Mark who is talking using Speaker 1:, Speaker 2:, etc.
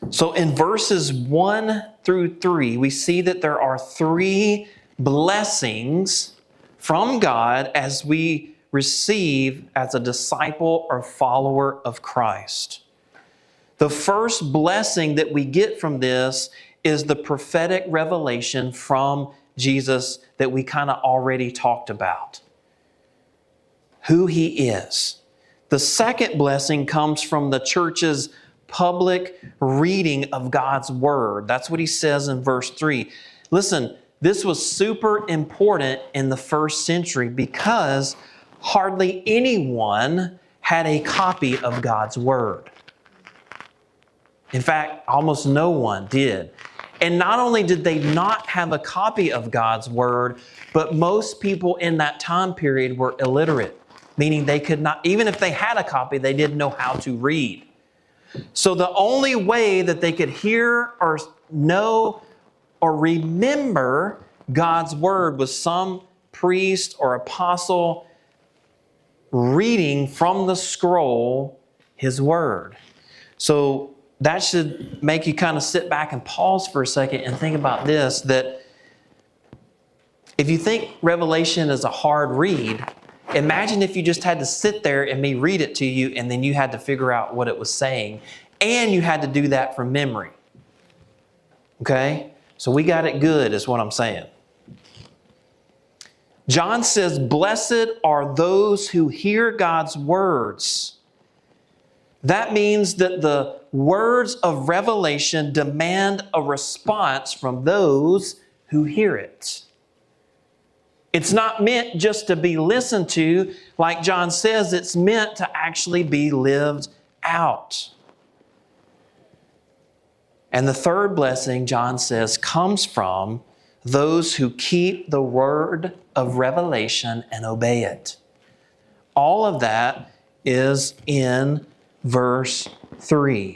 Speaker 1: So in verses 1 through 3, we see that there are 3 blessings from God as we receive as a disciple or follower of Christ. The first blessing that we get from this is the prophetic revelation from Jesus that we kind of already talked about. Who He is. The second blessing comes from the church's public reading of God's Word. That's what he says in verse 3. Listen, this was super important in the first century because hardly anyone had a copy of God's Word. In fact, almost no one did. And not only did they not have a copy of God's Word, but most people in that time period were illiterate, meaning they could not, even if they had a copy, they didn't know how to read. So the only way that they could hear or know or remember God's Word was some priest or apostle reading from the scroll His Word. So that should make you kind of sit back and pause for a second and think about this, that if you think Revelation is a hard read, imagine if you just had to sit there and me read it to you and then you had to figure out what it was saying, and you had to do that from memory. Okay? So we got it good is what I'm saying. John says, "Blessed are those who hear God's words." That means that the words of revelation demand a response from those who hear it. It's not meant just to be listened to. Like John says, it's meant to actually be lived out. And the third blessing, John says, comes from those who keep the word of revelation and obey it. All of that is in verse 3.